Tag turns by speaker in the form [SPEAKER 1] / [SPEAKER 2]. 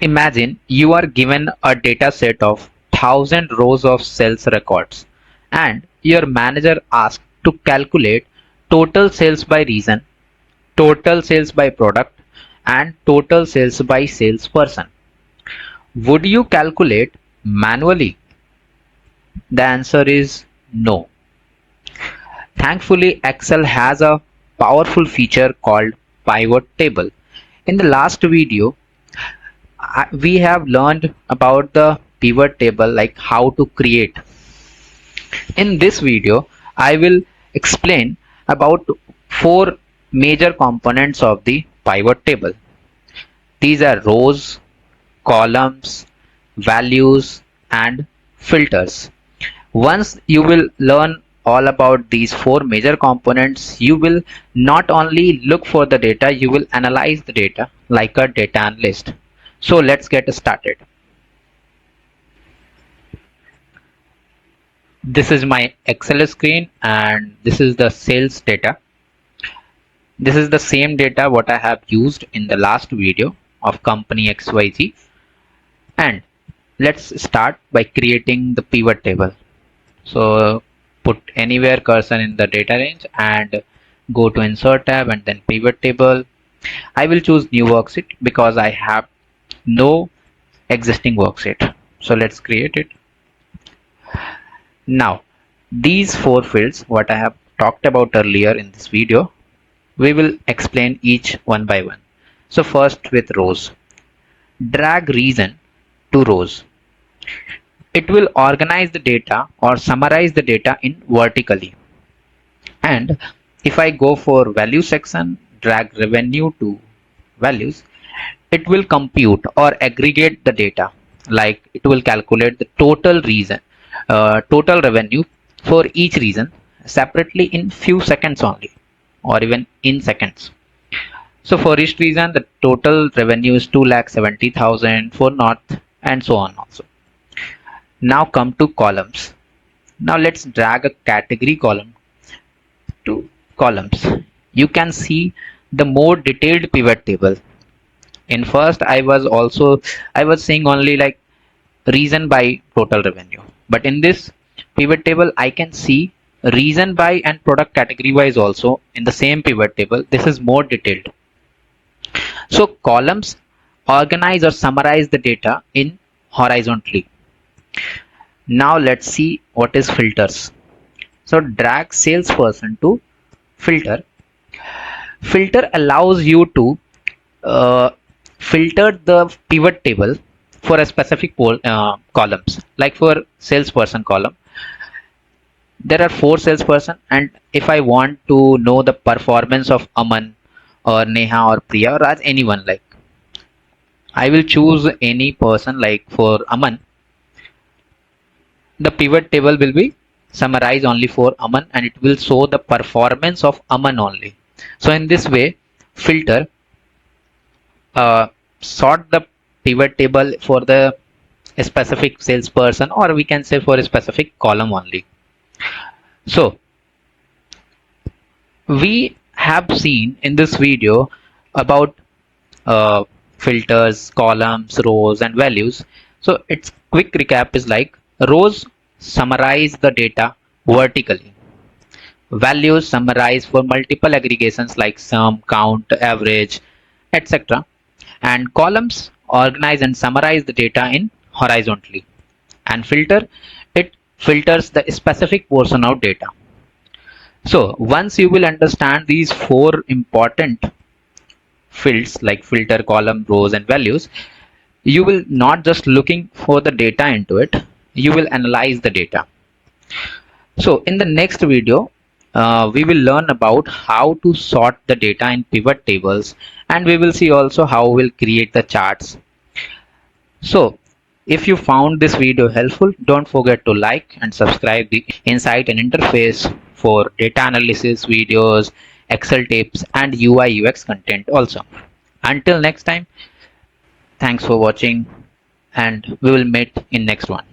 [SPEAKER 1] Imagine you are given a data set of 1000 rows of sales records and your manager asks to calculate total sales by region, total sales by product, and total sales by salesperson. Would you calculate manually? The answer is no. Thankfully, Excel has a powerful feature called pivot table. In the last video, we have learned about the pivot table, like how to create. In this video, I will explain about four major components of the pivot table. These are rows, columns, values, and filters. Once you will learn all about these four major components, you will not only look for the data, you will analyze the data like a data analyst. So let's get started. This is my Excel screen and this is the sales data. This is the same data what I have used in the last video of company XYZ. And let's start by creating the pivot table. So put anywhere cursor in the data range and go to insert tab and then pivot table. I will choose new worksheet because I have no existing worksheet. So let's create it. Now these four fields what I have talked about earlier in this video, we will explain each one by one. So first with rows, drag region to rows. It will organize the data or summarize the data in vertically. And if I go for value section, drag revenue to values, it will compute or aggregate the data, like it will calculate the total region, total revenue for each region separately in few seconds only, or even in seconds. So for each region, the total revenue is 2,70,000 for North and so on also. Now come to columns. Now let's drag a category column to columns. You can see the more detailed pivot table. In first, I was saying only like region by total revenue, but in this pivot table, I can see region by and product category wise also in the same pivot table. This is more detailed. So columns organize or summarize the data in horizontally. Now let's see what is filters. So drag salesperson to filter. Filter allows you to filter the pivot table for a specific columns. Like for salesperson column, there are 4 salesperson, and if I want to know the performance of Aman or Neha or Priya or as anyone, like I will choose any person. Like for Aman, the pivot table will be summarized only for Aman and it will show the performance of Aman only. So in this way, filter sort the pivot table for the specific salesperson, or we can say for a specific column only. So we have seen in this video about filters, columns, rows, and values. So its quick recap is like rows summarize the data vertically. Values summarize for multiple aggregations like sum, count, average, etc. And columns organize and summarize the data in horizontally. And filter, it filters the specific portion of data. So once you will understand these 4 important fields like filter, column, rows, and values, you will not just looking for the data into it, you will analyze the data. So in the next video, we will learn about how to sort the data in pivot tables, and we will see also how we'll create the charts. So if you found this video helpful, don't forget to like and subscribe the Insight and Interface for data analysis videos, Excel tips, and UI UX content also. Until next time, thanks for watching and we will meet in next one.